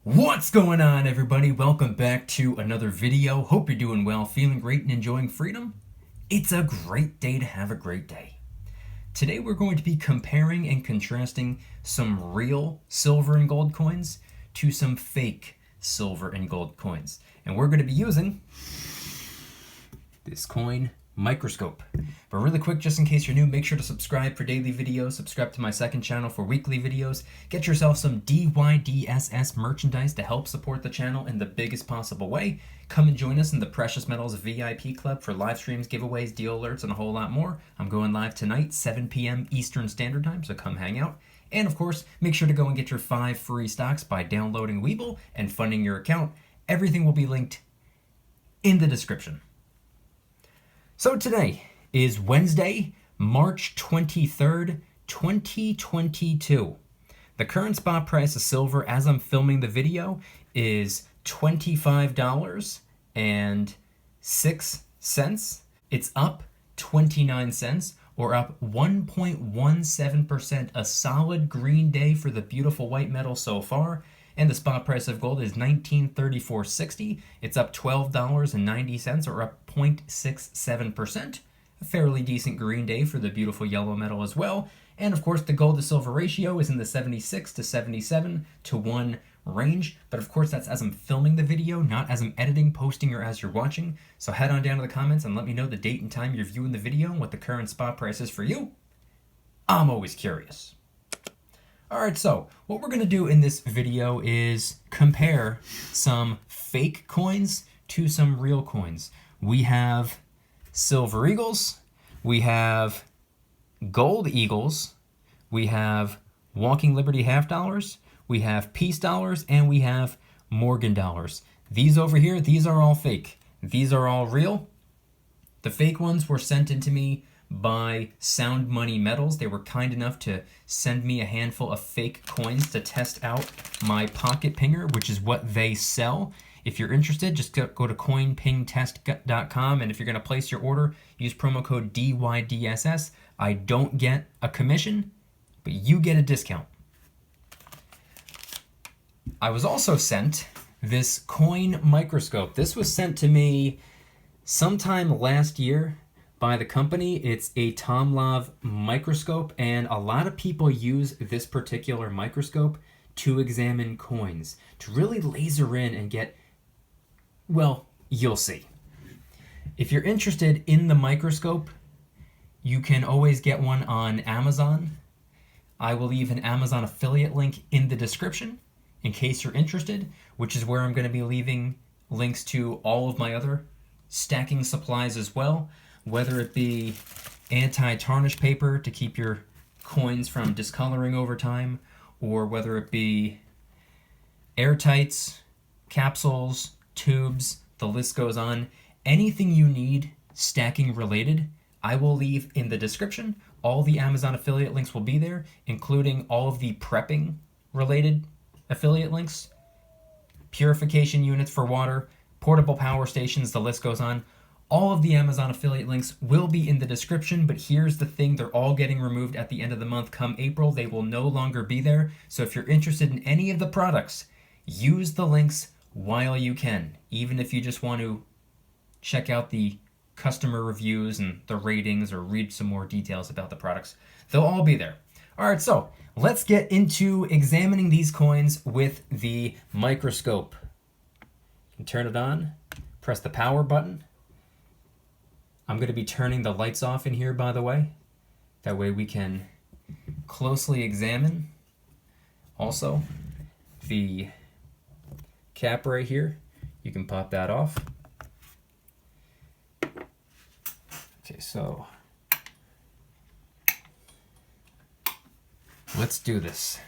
What's going on, everybody? Welcome back to another video. Hope you're doing well, feeling great, and enjoying freedom. It's a great day to have a great day. Today we're going to be comparing and contrasting some real silver and gold coins to some fake silver and gold coins. And we're going to be using this coin Microscope. But really quick, just in case you're new, make sure to subscribe for daily videos, subscribe to my second channel for weekly videos, get yourself some DYDSS merchandise to help support the channel in the biggest possible way. Come and join us in the Precious Metals VIP Club for live streams, giveaways, deal alerts, and a whole lot more. I'm going live tonight, 7 p.m. Eastern Standard Time, so come hang out. And of course, make sure to go and get your 5 free stocks by downloading Webull and funding your account. Everything will be linked in the description. So today is Wednesday, March 23rd, 2022. The current spot price of silver as I'm filming the video is $25.06. It's up 29 cents or up 1.17%, a solid green day for the beautiful white metal so far. And the spot price of gold is $1934.60. It's up $12.90 or up 0.67%. A fairly decent green day for the beautiful yellow metal as well. And of course, the gold to silver ratio is in the 76 to 77 to 1 range. But of course, that's as I'm filming the video, not as I'm editing, posting, or as you're watching. So head on down to the comments and let me know the date and time you're viewing the video and what the current spot price is for you. I'm always curious. Alright, so what we're going to do in this video is compare some fake coins to some real coins. We have silver eagles, we have gold eagles, we have Walking Liberty half dollars, we have peace dollars, and we have Morgan dollars. These over here, these are all fake. These are all real. The fake ones were sent into me by Sound Money Metals. They were kind enough to send me a handful of fake coins to test out my pocket pinger, which is what they sell. If you're interested, just go to coinpingtest.com, and if you're going to place your order, use promo code DYDSS. I don't get a commission, but you get a discount. I was also sent this coin Microscope. This was sent to me sometime last year by the company. It's a Tomlov microscope, and a lot of people use this particular microscope to examine coins, to really laser in and get, well, you'll see. If you're interested in the microscope, you can always get one on Amazon. I will leave an Amazon affiliate link in the description in case you're interested, which is where I'm going to be leaving links to all of my other stacking supplies as well, whether it be anti-tarnish paper to keep your coins from discoloring over time, or whether it be airtights, capsules, tubes, the list goes on. Anything you need stacking related, I will leave in the description. All the Amazon affiliate links will be there, including all of the prepping related affiliate links, purification units for water, portable power stations, the list goes on. All of the Amazon affiliate links will be in the description, but here's the thing, they're all getting removed at the end of the month. Come April, they will no longer be there. So if you're interested in any of the products, use the links while you can, even if you just want to check out the customer reviews and the ratings or read some more details about the products. They'll all be there. All right, so let's get into examining these coins with the microscope. You can turn it on, press the power button. I'm going to be turning the lights off in here, by the way. That way we can closely examine. Also, the cap right here, you can pop that off. Okay, so let's do this.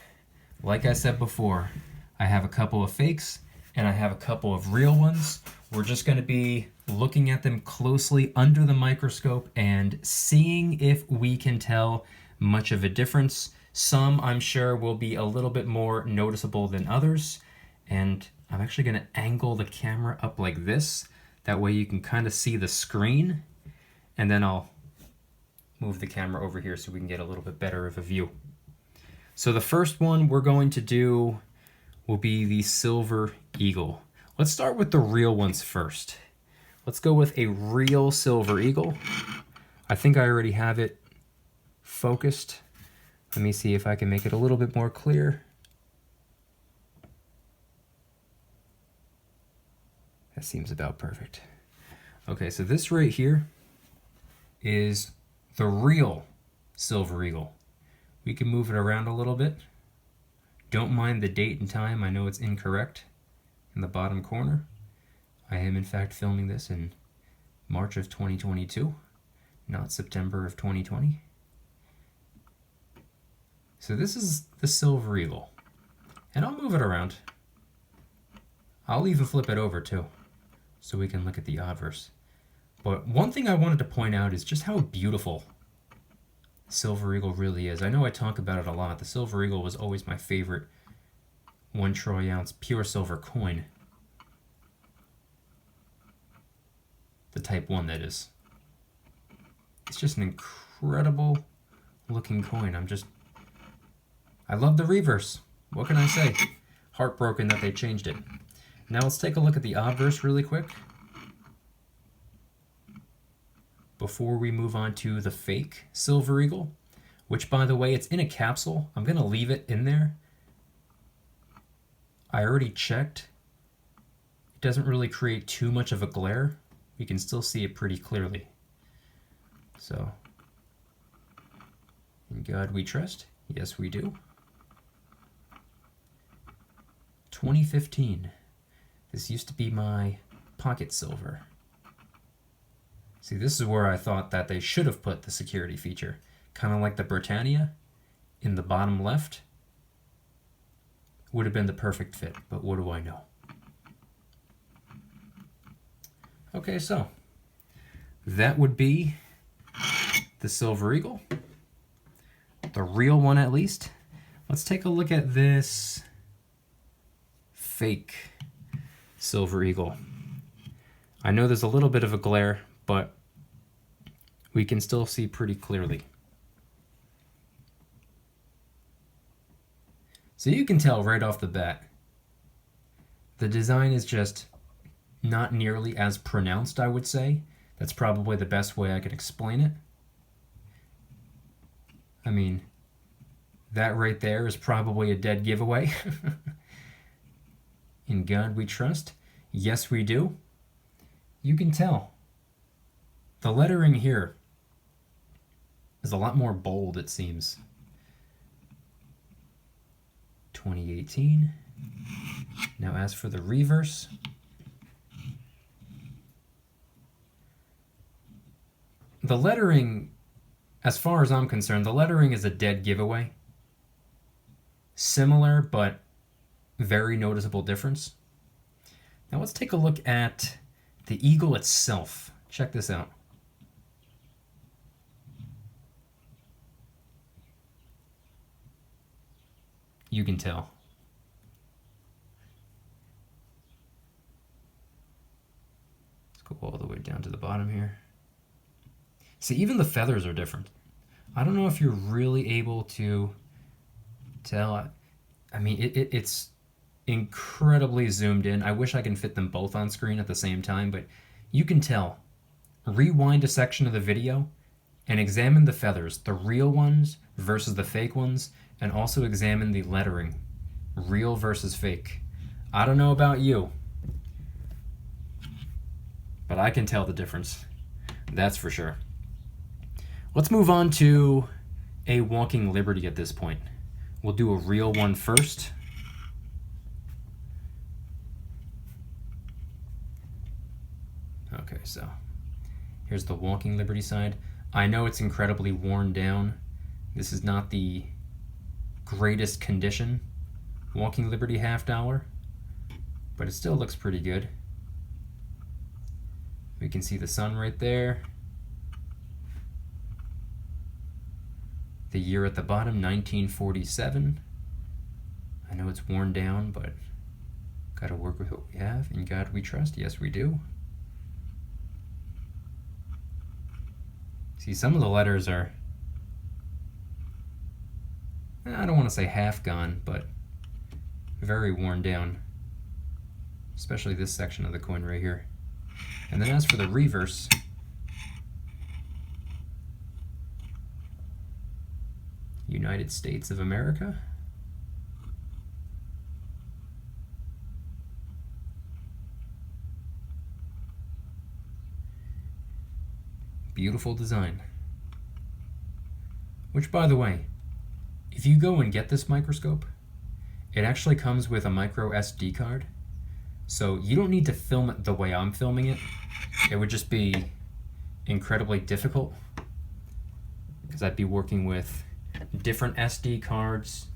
Like I said before, I have a couple of fakes and I have a couple of real ones. We're just going to be looking at them closely under the microscope and seeing if we can tell much of a difference. Some, I'm sure, will be a little bit more noticeable than others. And I'm actually going to angle the camera up like this. That way you can kind of see the screen. And then I'll move the camera over here so we can get a little bit better of a view. So the first one we're going to do will be the Silver Eagle. Let's start with the real ones first. Let's go with a real Silver Eagle. I think I already have it focused. Let me see if I can make it a little bit more clear. That seems about perfect. Okay, so this right here is the real Silver Eagle. We can move it around a little bit. Don't mind the date and time. I know it's incorrect in the bottom corner. I am in fact filming this in March of 2022, not September of 2020. So this is the Silver Eagle. And I'll move it around. I'll even flip it over too, so we can look at the obverse. But one thing I wanted to point out is just how beautiful Silver Eagle really is. I know I talk about it a lot. The Silver Eagle was always my favorite 1 troy ounce pure silver coin. The Type 1, that is. It's just an incredible looking coin. I love the reverse. What can I say? Heartbroken that they changed it. Now let's take a look at the obverse really quick before we move on to the fake Silver Eagle, which, by the way, it's in a capsule. I'm going to leave it in there. I already checked. It doesn't really create too much of a glare. You can still see it pretty clearly. So, in God we trust. Yes, we do. 2015. This used to be my pocket silver. See, this is where I thought that they should have put the security feature. Kind of like the Britannia in the bottom left. Would have been the perfect fit, but what do I know? Okay, so that would be the Silver Eagle. The real one, at least. Let's take a look at this fake Silver Eagle. I know there's a little bit of a glare, but we can still see pretty clearly. So you can tell right off the bat, the design is just not nearly as pronounced, I would say. That's probably the best way I could explain it. I mean, that right there is probably a dead giveaway. In God we trust. Yes, we do. You can tell. The lettering here is a lot more bold, it seems. 2018. Now as for the reverse, the lettering, as far as I'm concerned, the lettering is a dead giveaway. Similar, but very noticeable difference. Now let's take a look at the eagle itself. Check this out. You can tell. Let's go all the way down to the bottom here. See, even the feathers are different. I don't know if you're really able to tell. I mean, it's incredibly zoomed in. I wish I can fit them both on screen at the same time, but you can tell. Rewind a section of the video and examine the feathers, the real ones versus the fake ones, and also examine the lettering, real versus fake. I don't know about you, but I can tell the difference. That's for sure. Let's move on to a Walking Liberty at this point. We'll do a real one first. Okay, so here's the Walking Liberty side. I know it's incredibly worn down. This is not the greatest condition Walking Liberty $50, but it still looks pretty good. We can see the sun right there. The year at the bottom, 1947. I know it's worn down, but gotta work with what we have. In God we trust. Yes, we do. See, some of the letters are, I don't want to say half gone, but very worn down, especially this section of the coin right here. And then as for the reverse, United States of America. Beautiful design. Which, by the way, if you go and get this microscope, it actually comes with a micro SD card. So you don't need to film it the way I'm filming it. It would just be incredibly difficult because I'd be working with different SD cards,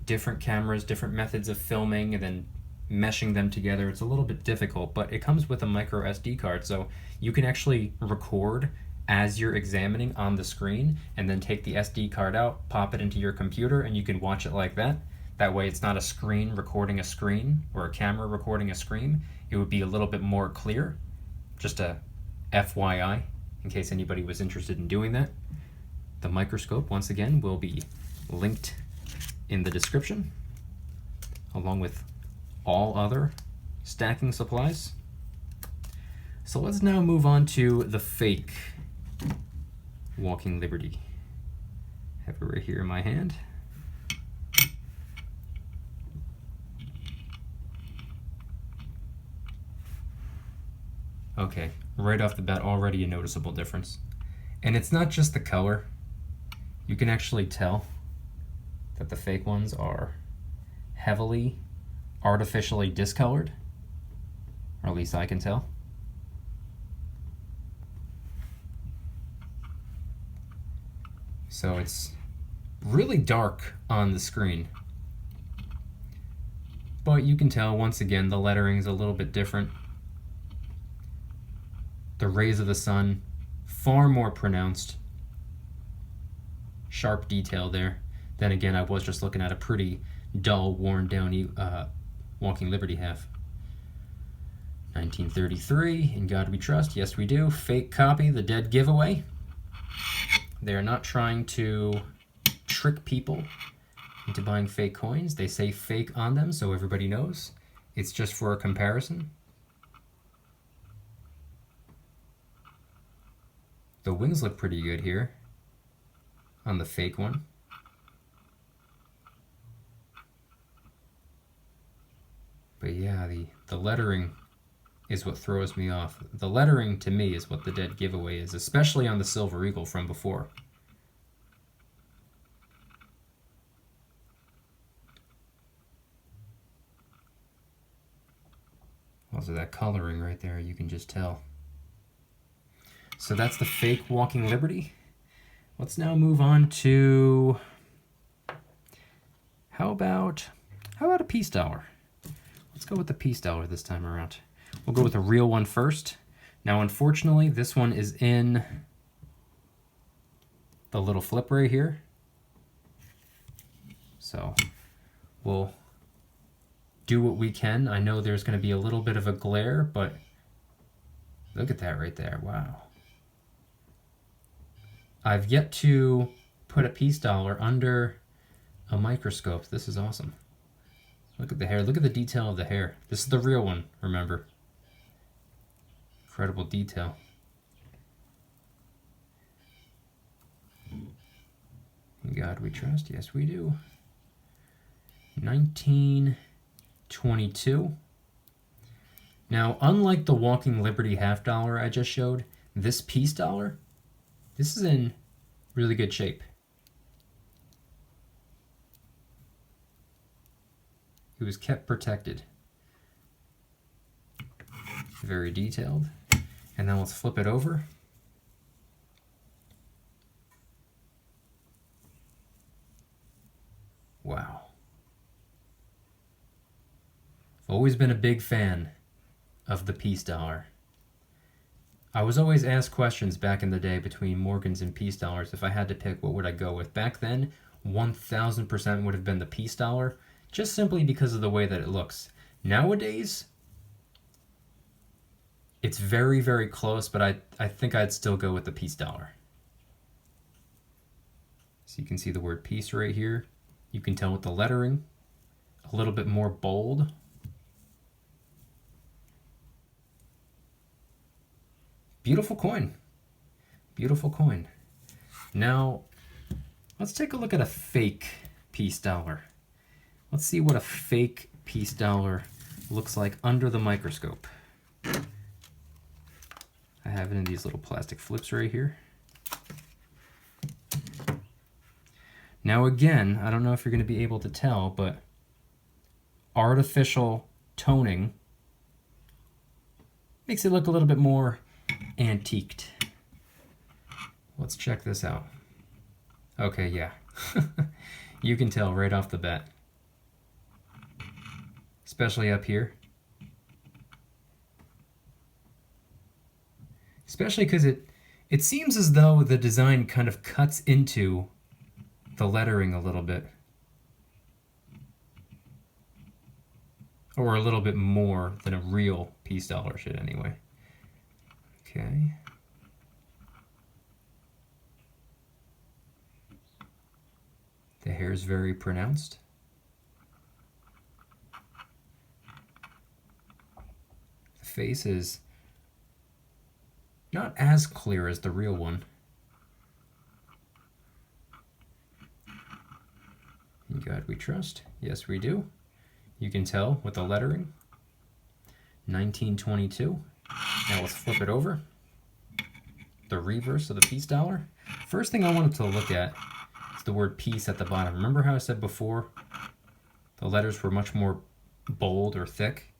different cameras, different methods of filming, and then meshing them together. It's a little bit difficult, but it comes with a micro SD card, so you can actually record as you're examining on the screen and then take the SD card out, pop it into your computer, and you can watch it like that. That way it's not a screen recording a screen or a camera recording a screen. It would be a little bit more clear. Just a FYI, in case anybody was interested in doing that. The microscope, once again, will be linked in the description, along with all other stacking supplies. So let's now move on to the fake Walking Liberty. I have it right here in my hand. Okay, right off the bat, already a noticeable difference. And it's not just the color. You can actually tell that the fake ones are heavily artificially discolored, or at least I can tell. So it's really dark on the screen, but you can tell once again the lettering is a little bit different. The rays of the sun, far more pronounced. Sharp detail there. Then again, I was just looking at a pretty dull, worn down Walking Liberty half. 1933, In God We Trust, yes we do. Fake copy, The Dead Giveaway. They're not trying to trick people into buying fake coins. They say fake on them so everybody knows. It's just for a comparison. The wings look pretty good here on the fake one. But yeah, the lettering is what throws me off. The lettering to me is what the Dead Giveaway is, especially on the Silver Eagle from before. Also that coloring right there, you can just tell. So that's the fake Walking Liberty. Let's now move on to, how about a peace dollar? Let's go with the peace dollar this time around. We'll go with a real one first. Now, unfortunately, this one is in the little flip right here. So we'll do what we can. I know there's going to be a little bit of a glare, but look at that right there. Wow. I've yet to put a peace dollar under a microscope. This is awesome. Look at the hair. Look at the detail of the hair. This is the real one, remember. Incredible detail. In God We Trust. Yes, we do. 1922. Now, unlike the Walking Liberty half dollar I just showed, this peace dollar, this is in really good shape. It was kept protected. Very detailed. And then let's flip it over. Wow. I've always been a big fan of the peace dollar. I was always asked questions back in the day between Morgans and peace dollars. If I had to pick, what would I go with? Back then, 1000% would have been the peace dollar, just simply because of the way that it looks. Nowadays, it's very, very close, but I think I'd still go with the peace dollar. So you can see the word peace right here. You can tell with the lettering, a little bit more bold. Beautiful coin. Beautiful coin. Now, let's take a look at a fake piece dollar. Let's see what a fake piece dollar looks like under the microscope. I have it in these little plastic flips right here. Now again, I don't know if you're going to be able to tell, but artificial toning makes it look a little bit more antiqued. Let's check this out. Okay, yeah. You can tell right off the bat. Especially up here. Especially because it seems as though the design kind of cuts into the lettering a little bit. Or a little bit more than a real piece dollar should anyway. Okay. The hair is very pronounced. The face is not as clear as the real one. In God we trust. Yes, we do. You can tell with the lettering. 1922. Now let's flip it over. The reverse of the piece dollar. First thing I wanted to look at is the word piece at the bottom. Remember how I said before the letters were much more bold or thick?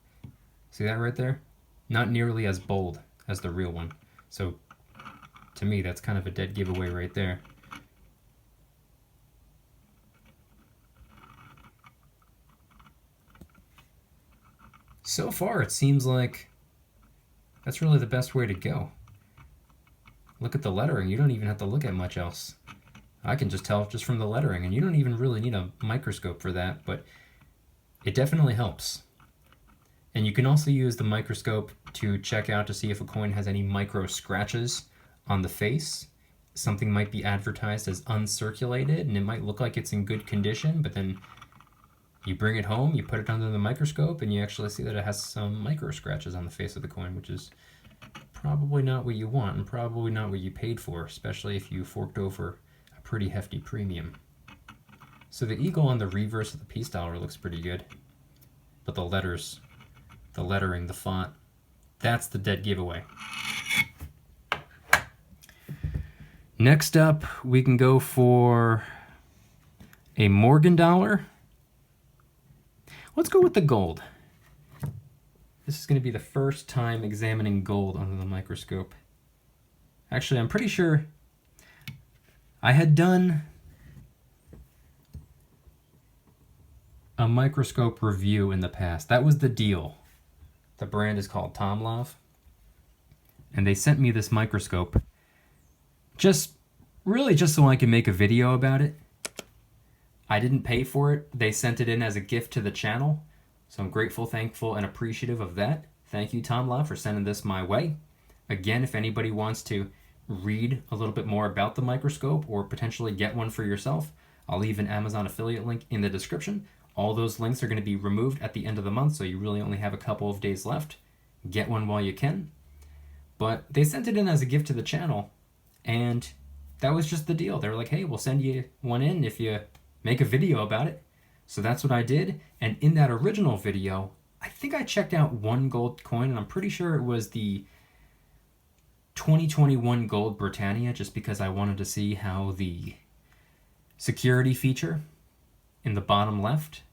See that right there? Not nearly as bold as the real one. So to me, that's kind of a dead giveaway right there. So far, it seems like that's really the best way to go. Look at the lettering. You don't even have to look at much else. I can just tell just from the lettering, and you don't even really need a microscope for that, but it definitely helps. And you can also use the microscope to check out to see if a coin has any micro scratches on the face. Something might be advertised as uncirculated, and it might look like it's in good condition, but then you bring it home, you put it under the microscope, and you actually see that it has some micro scratches on the face of the coin, which is probably not what you want and probably not what you paid for, especially if you forked over a pretty hefty premium. So the eagle on the reverse of the piece dollar looks pretty good, but the letters, the lettering, the font, that's the dead giveaway. Next up, we can go for a Morgan dollar. Let's go with the gold. This is going to be the first time examining gold under the microscope. Actually, I'm pretty sure I had done a microscope review in the past. That was the deal. The brand is called Tomlov. And they sent me this microscope really just so I could make a video about it. I didn't pay for it. They sent it in as a gift to the channel. So I'm grateful, thankful, and appreciative of that. Thank you, Tomlov, for sending this my way. Again, if anybody wants to read a little bit more about the microscope or potentially get one for yourself, I'll leave an Amazon affiliate link in the description. All those links are going to be removed at the end of the month, so you really only have a couple of days left. Get one while you can. But they sent it in as a gift to the channel, and that was just the deal. They were like, hey, we'll send you one in if you make a video about it. So that's what I did. And in that original video, I think I checked out one gold coin, and I'm pretty sure it was the 2021 Gold Britannia, just because I wanted to see how the security feature in the bottom left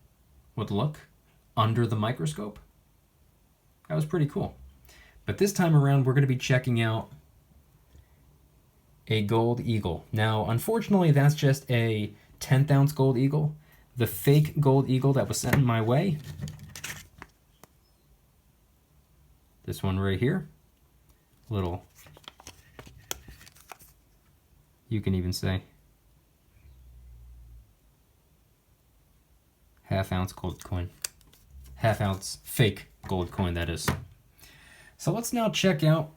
would look under the microscope. That was pretty cool. But this time around, we're going to be checking out a gold eagle. Now, unfortunately, that's just a 10th ounce gold eagle. The fake gold eagle that was sent my way, this one right here, little, you can even say, half-ounce gold coin. Half-ounce fake gold coin, that is. So let's now check out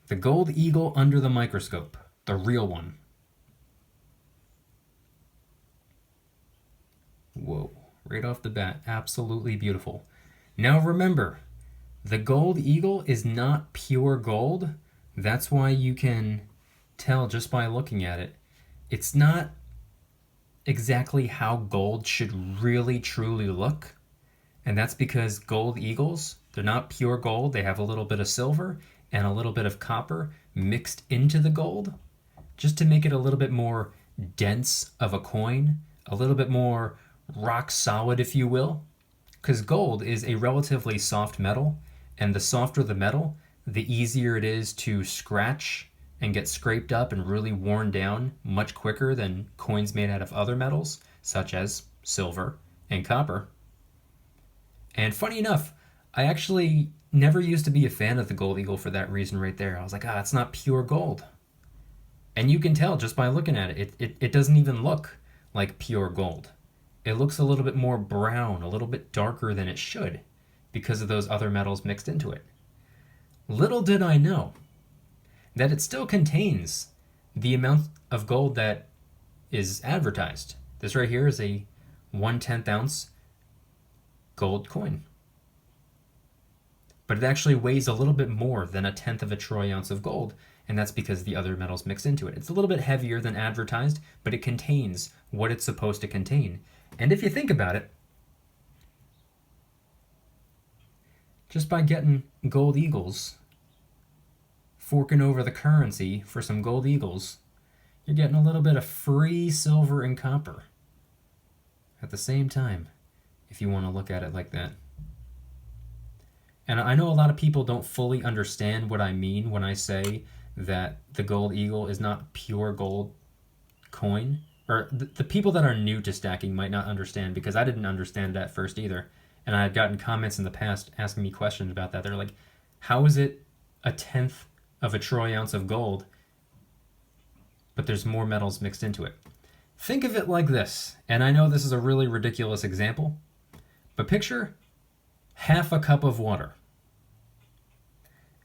the gold eagle under the microscope, the real one. Whoa, right off the bat. Absolutely beautiful. Now remember, the gold eagle is not pure gold. That's why you can tell just by looking at it. It's not exactly how gold should really truly look. And that's because gold eagles, they're not pure gold. They have a little bit of silver and a little bit of copper mixed into the gold just to make it a little bit more dense of a coin, a little bit more rock solid, if you will. Because gold is a relatively soft metal, and the softer the metal, the easier it is to scratch and get scraped up and really worn down much quicker than coins made out of other metals, such as silver and copper. And funny enough, I actually never used to be a fan of the gold eagle for that reason right there. I was like, it's not pure gold. And you can tell just by looking at it. It doesn't even look like pure gold. It looks a little bit more brown, a little bit darker than it should because of those other metals mixed into it. Little did I know that it still contains the amount of gold that is advertised. This right here is a 1/10 ounce gold coin. But it actually weighs a little bit more than 1/10 of a troy ounce of gold, and that's because the other metals mixed into it. It's a little bit heavier than advertised, but it contains what it's supposed to contain. And if you think about it, just by getting gold eagles, forking over the currency for some gold eagles, you're getting a little bit of free silver and copper at the same time, if you want to look at it like that. And I know a lot of people don't fully understand what I mean when I say that the gold eagle is not pure gold coin. Or the people that are new to stacking might not understand, because I didn't understand it at first either. And I had gotten comments in the past asking me questions about that. They're like, how is it 1/10 of a troy ounce of gold, but there's more metals mixed into it? Think of it like this, and I know this is a really ridiculous example, but picture half a cup of water.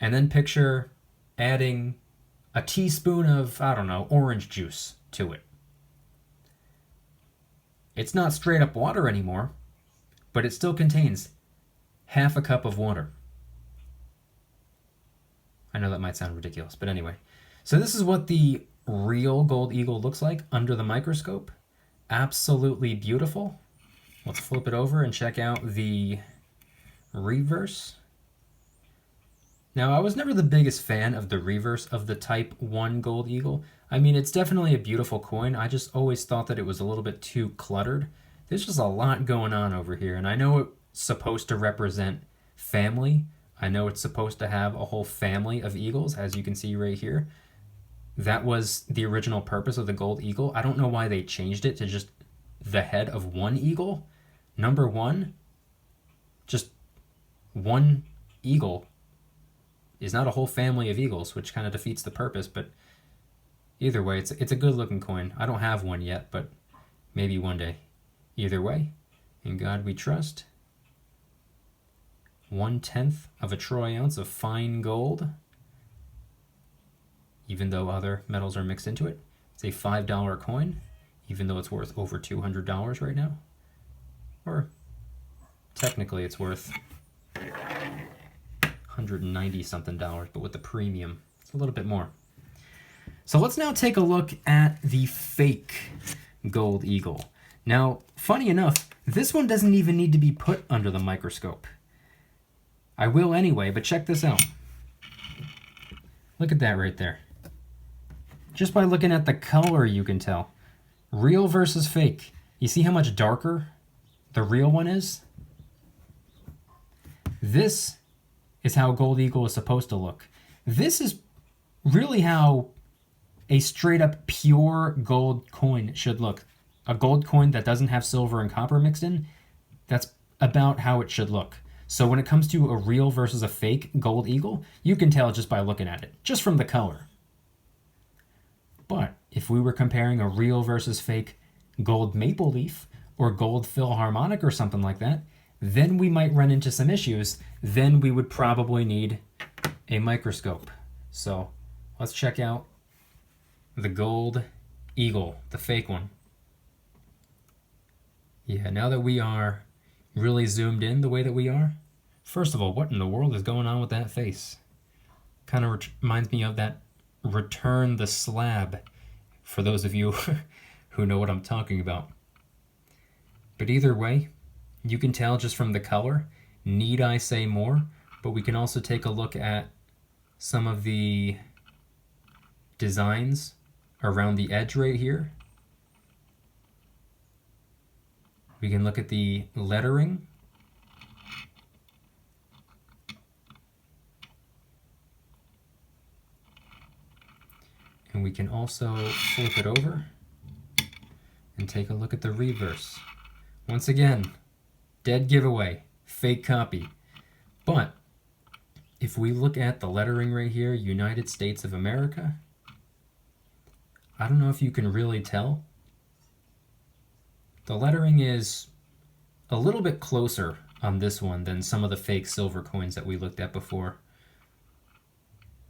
And then picture adding a teaspoon of, orange juice to it. It's not straight up water anymore, but it still contains half a cup of water. I know that might sound ridiculous, but anyway. So this is what the real gold eagle looks like under the microscope. Absolutely beautiful. Let's flip it over and check out the reverse. Now, I was never the biggest fan of the reverse of the Type 1 gold eagle. I mean, it's definitely a beautiful coin. I just always thought that it was a little bit too cluttered. There's just a lot going on over here, and I know it's supposed to represent family. I know it's supposed to have a whole family of eagles, as you can see right here. That was the original purpose of the gold eagle. I don't know why they changed it to just the head of one eagle. Number one, just one eagle is not a whole family of eagles, which kind of defeats the purpose, but either way, it's a good looking coin. I don't have one yet, but maybe one day. Either way, in God we trust. 1/10 of a troy ounce of fine gold, even though other metals are mixed into it. It's a $5 coin, even though it's worth over $200 right now. Or technically it's worth 190 something dollars, but with the premium, it's a little bit more. So let's now take a look at the fake gold eagle. Now, funny enough, this one doesn't even need to be put under the microscope. I will anyway, but check this out. Look at that right there. Just by looking at the color, you can tell. Real versus fake. You see how much darker the real one is? This is how gold eagle is supposed to look. This is really how a straight up pure gold coin should look. A gold coin that doesn't have silver and copper mixed in, that's about how it should look. So when it comes to a real versus a fake gold eagle, you can tell just by looking at it, just from the color. But if we were comparing a real versus fake gold maple leaf or gold Philharmonic or something like that, then we might run into some issues. Then we would probably need a microscope. So let's check out the gold eagle, the fake one. Yeah, now that we are really zoomed in the way that we are, first of all, what in the world is going on with that face? Kind of reminds me of that Return the Slab, for those of you who know what I'm talking about. But either way, you can tell just from the color. Need I say more? But we can also take a look at some of the designs around the edge right here. We can look at the lettering. And we can also flip it over and take a look at the reverse. Once again, dead giveaway, fake copy. But if we look at the lettering right here, United States of America, I don't know if you can really tell. The lettering is a little bit closer on this one than some of the fake silver coins that we looked at before.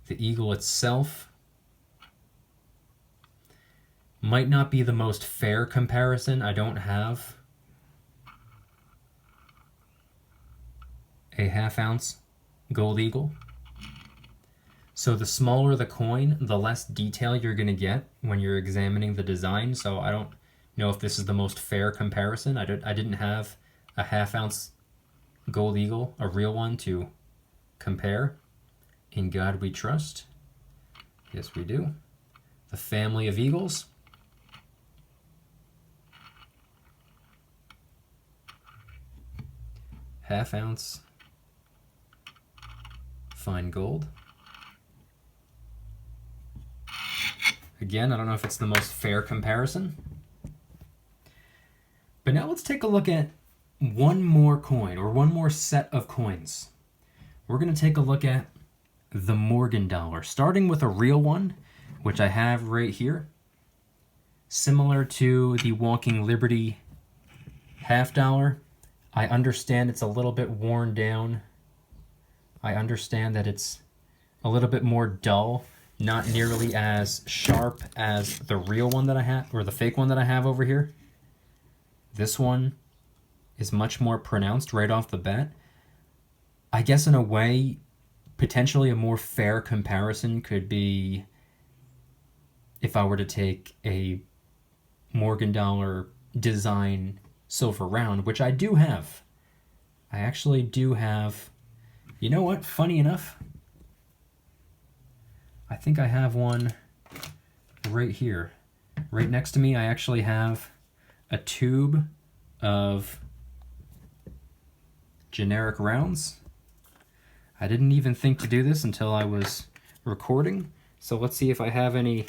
The eagle itself might not be the most fair comparison. I don't have a ½ ounce gold eagle. So the smaller the coin, the less detail you're going to get when you're examining the design. So I don't know if this is the most fair comparison. I didn't have a ½ ounce gold eagle, a real one, to compare. In God we trust. Yes, we do. The family of eagles. ½ ounce fine gold. Again, I don't know if it's the most fair comparison. But now let's take a look at one more coin, or one more set of coins. We're going to take a look at the Morgan dollar, starting with a real one, which I have right here. Similar to the Walking Liberty $50. I understand it's a little bit worn down. I understand that it's a little bit more dull, not nearly as sharp as the real one that I have, or the fake one that I have over here. This one is much more pronounced right off the bat. I guess in a way, potentially a more fair comparison could be if I were to take a Morgan dollar design silver round, which I do have. I actually do have. You know what? Funny enough, I think I have one right here. Right next to me, I actually have a tube of generic rounds. I didn't even think to do this until I was recording. So let's see if I have any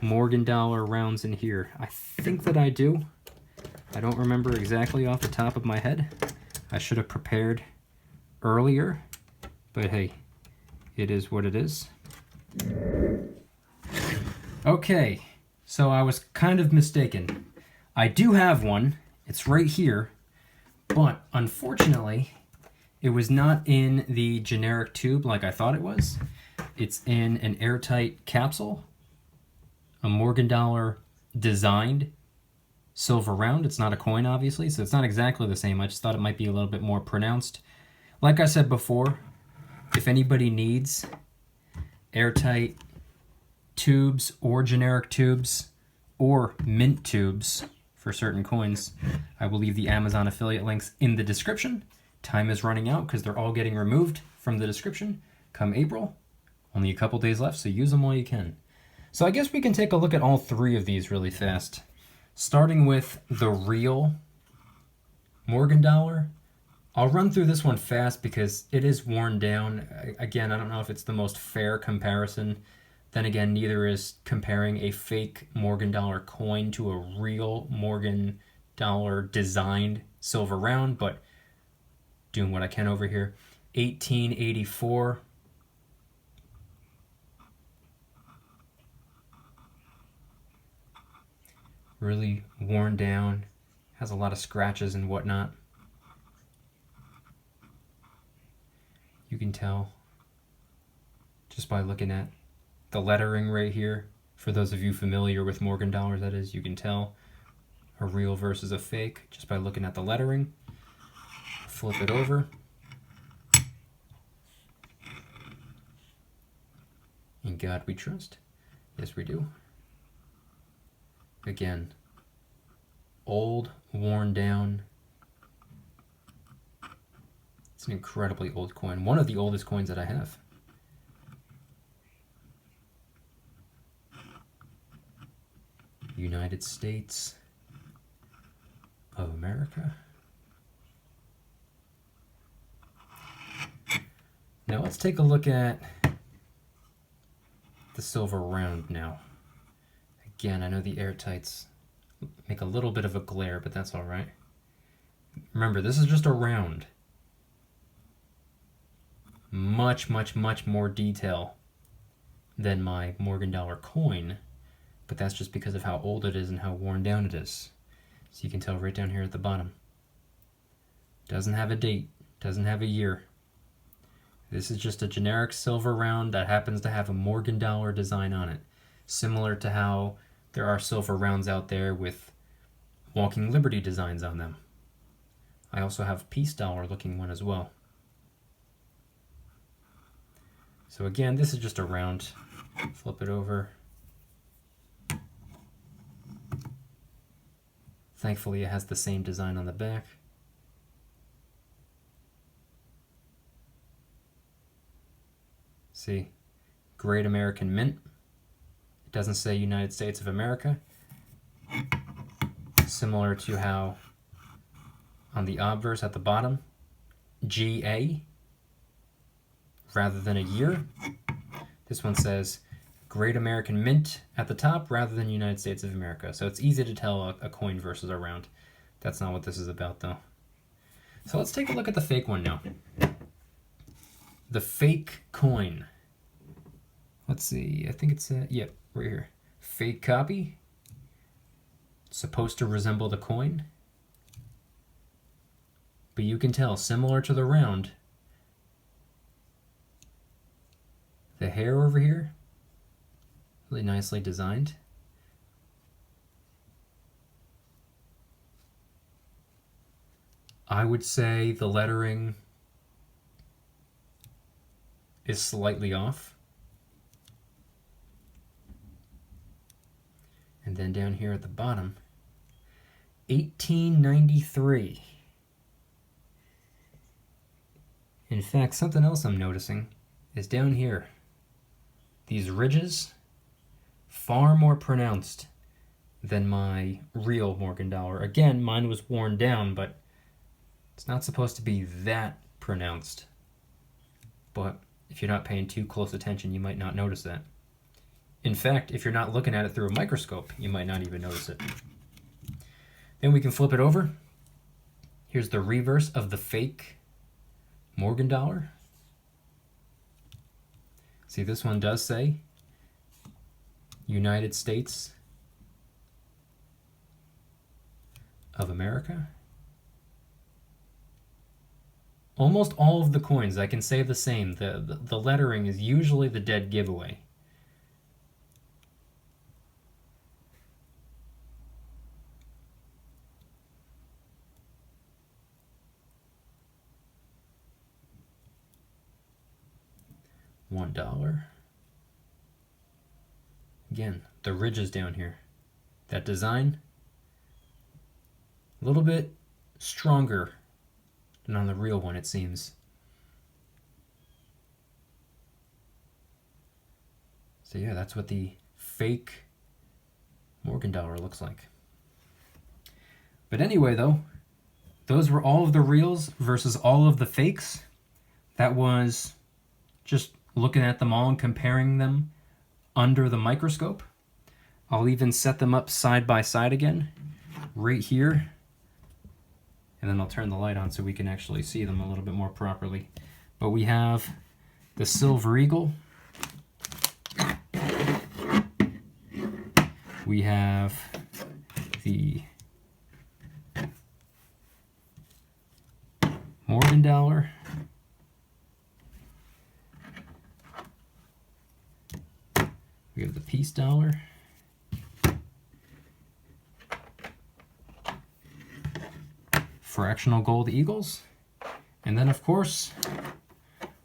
Morgan dollar rounds in here. I think that I do. I don't remember exactly off the top of my head. I should have prepared earlier, but hey, it is what it is. Okay, so I was kind of mistaken. I do have one. It's right here, but unfortunately, it was not in the generic tube like I thought it was. It's in an airtight capsule, a Morgan dollar designed silver round. It's not a coin, obviously, so it's not exactly the same. I just thought it might be a little bit more pronounced. Like I said before, if anybody needs airtight tubes or generic tubes or mint tubes for certain coins, I will leave the Amazon affiliate links in the description. Time is running out because they're all getting removed from the description come April. Only a couple days left, so use them while you can. So I guess we can take a look at all three of these really fast. Starting with the real Morgan dollar. I'll run through this one fast because it is worn down. Again, I don't know if it's the most fair comparison. Then again, neither is comparing a fake Morgan dollar coin to a real Morgan dollar designed silver round, but doing what I can over here. 1884. Really worn down. Has a lot of scratches and whatnot. You can tell just by looking at the lettering right here. For those of you familiar with Morgan dollars, that is, you can tell a real versus a fake just by looking at the lettering. Flip it over. In God we trust. Yes, we do. Again, old, worn down. It's an incredibly old coin. One of the oldest coins that I have. United States of America. Now let's take a look at the silver round now. Again, I know the airtights make a little bit of a glare, but that's all right. Remember, this is just a round. Much, much, much more detail than my Morgan dollar coin, but that's just because of how old it is and how worn down it is. So you can tell right down here at the bottom. Doesn't have a date, doesn't have a year. This is just a generic silver round that happens to have a Morgan dollar design on it, similar to how there are silver rounds out there with Walking Liberty designs on them. I also have a peace dollar looking one as well. So again, this is just a round. Flip it over. Thankfully, it has the same design on the back. See, Great American Mint. It doesn't say United States of America. Similar to how on the obverse at the bottom, GA, rather than a year. This one says Great American Mint at the top rather than United States of America. So it's easy to tell a coin versus a round. That's not what this is about though. So let's take a look at the fake one now. The fake coin. Let's see, I think it's, yep, right here. Fake copy. Supposed to resemble the coin. But you can tell, similar to the round, the hair over here, really nicely designed. I would say the lettering is slightly off. And then down here at the bottom, 1893. In fact, something else I'm noticing is down here. These ridges, far more pronounced than my real Morgan dollar. Again, mine was worn down, but it's not supposed to be that pronounced. But if you're not paying too close attention, you might not notice that. In fact, if you're not looking at it through a microscope, you might not even notice it. Then we can flip it over. Here's the reverse of the fake Morgan dollar. See, this one does say United States of America. Almost all of the coins, I can say the same. The lettering is usually the dead giveaway. $1. Again, the ridges down here. That design, a little bit stronger than on the real one, it seems. So yeah, that's what the fake Morgan dollar looks like. But anyway though, those were all of the reals versus all of the fakes. That was just looking at them all and comparing them under the microscope. I'll even set them up side by side again, right here. And then I'll turn the light on so we can actually see them a little bit more properly. But we have the Silver Eagle. We have the Morgan dollar. We have the peace dollar. fractional gold eagles, and then of course,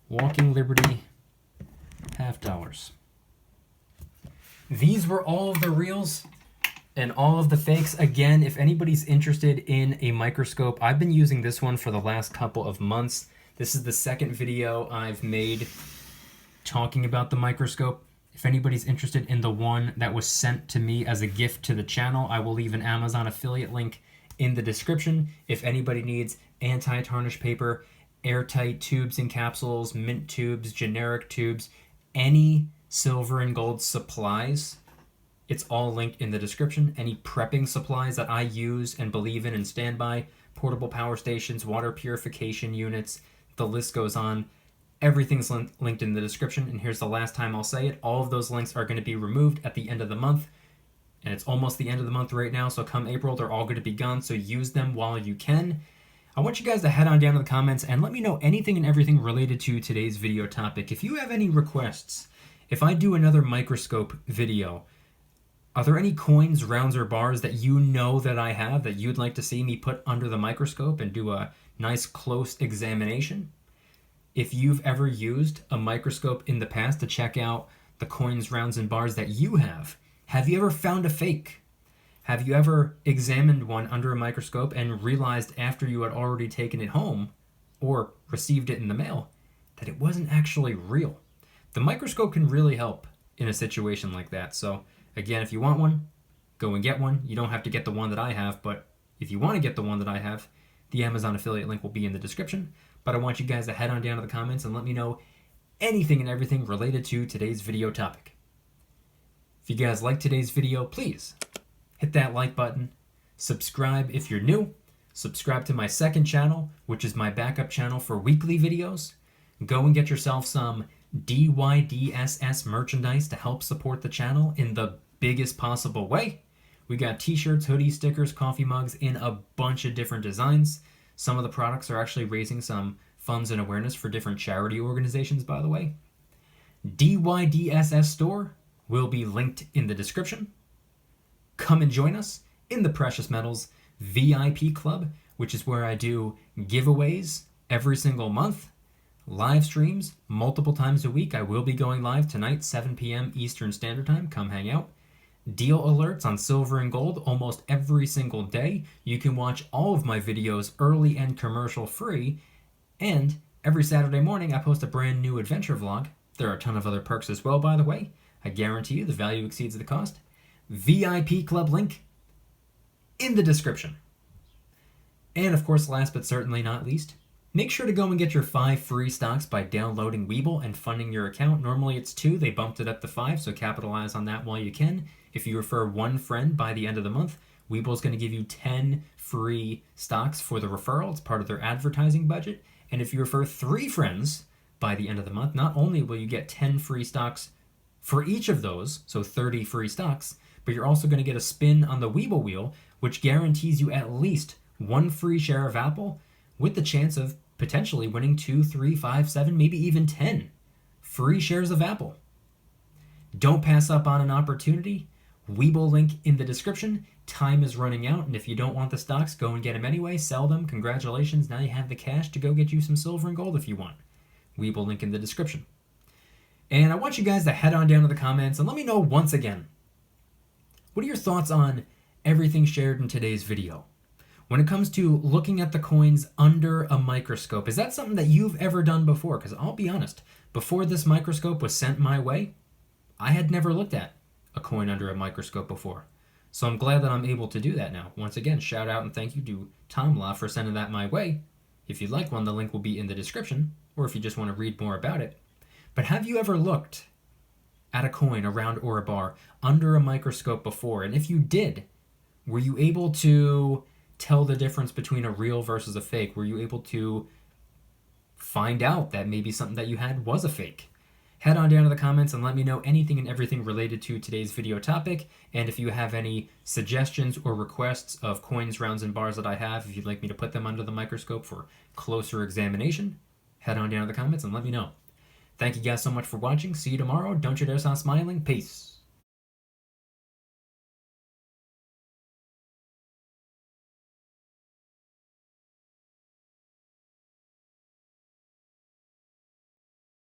Walking Liberty half dollars. These were all of the reals and all of the fakes. Again, if anybody's interested in a microscope, I've been using this one for the last couple of months. This is the second video I've made talking about the microscope. If anybody's interested in the one that was sent to me as a gift to the channel, I will leave an Amazon affiliate link in the description. If anybody needs anti-tarnish paper, airtight tubes and capsules, mint tubes, generic tubes, any silver and gold supplies, it's all linked in the description. Any prepping supplies that I use and believe in and stand by, portable power stations, water purification units, the list goes on. Everything's linked in the description, and here's the last time I'll say it. All of those links are going to be removed at the end of the month, and it's almost the end of the month right now, so come April, they're all going to be gone, so use them while you can. I want you guys to head on down to the comments and let me know anything and everything related to today's video topic. If you have any requests, if I do another microscope video, are there any coins, rounds, or bars that you know that I have that you'd like to see me put under the microscope and do a nice close examination? If you've ever used a microscope in the past to check out the coins, rounds, and bars that you have you ever found a fake? Have you ever examined one under a microscope and realized after you had already taken it home or received it in the mail that it wasn't actually real? The microscope can really help in a situation like that. So again, if you want one, go and get one. You don't have to get the one that I have, but if you want to get the one that I have, the Amazon affiliate link will be in the description. But I want you guys to head on down to the comments and let me know anything and everything related to today's video topic. If you guys like today's video, please hit that like button, subscribe if you're new, subscribe to my second channel, which is my backup channel for weekly videos. Go and get yourself some DYDSS merchandise to help support the channel in the biggest possible way. We got t-shirts, hoodies, stickers, coffee mugs in a bunch of different designs. Some of the products are actually raising some funds and awareness for different charity organizations, by the way. DYDSS store will be linked in the description. Come and join us in the Precious Metals VIP Club, which is where I do giveaways every single month, live streams multiple times a week. I will be going live tonight, 7 p.m. Eastern Standard Time. Come hang out. Deal alerts on silver and gold almost every single day. You can watch all of my videos early and commercial free. And every Saturday morning, I post a brand new adventure vlog. There are a ton of other perks as well, by the way. I guarantee you the value exceeds the cost. VIP Club link in the description. And of course, last but certainly not least, make sure to go and get your 5 free stocks by downloading Webull and funding your account. Normally it's 2, they bumped it up to 5, so capitalize on that while you can. If you refer 1 friend by the end of the month, Webull is going to give you 10 free stocks for the referral. It's part of their advertising budget. And if you refer 3 friends by the end of the month, not only will you get 10 free stocks for each of those, so 30 free stocks, but you're also going to get a spin on the Webull wheel, which guarantees you at least 1 free share of Apple with the chance of potentially winning 2, 3, 5, 7, maybe even 10 free shares of Apple. Don't pass up on an opportunity. Webull link in the description. Time is running out, and if you don't want the stocks, go and get them anyway. Sell them. Congratulations. Now you have the cash to go get you some silver and gold if you want. Webull link in the description. And I want you guys to head on down to the comments and let me know once again, what are your thoughts on everything shared in today's video? When it comes to looking at the coins under a microscope, is that something that you've ever done before? Because I'll be honest, before this microscope was sent my way, I had never looked at a coin under a microscope before. So I'm glad that I'm able to do that now. Once again, shout out and thank you to Tom Law for sending that my way. If you'd like one, the link will be in the description, or if you just want to read more about it. But have you ever looked at a coin, a round or a bar, under a microscope before? And if you did, were you able to tell the difference between a real versus a fake? Were you able to find out that maybe something that you had was a fake? Head on down to the comments and let me know anything and everything related to today's video topic. And if you have any suggestions or requests of coins, rounds, and bars that I have, if you'd like me to put them under the microscope for closer examination, head on down to the comments and let me know. Thank you guys so much for watching. See you tomorrow. Don't you dare stop smiling. Peace.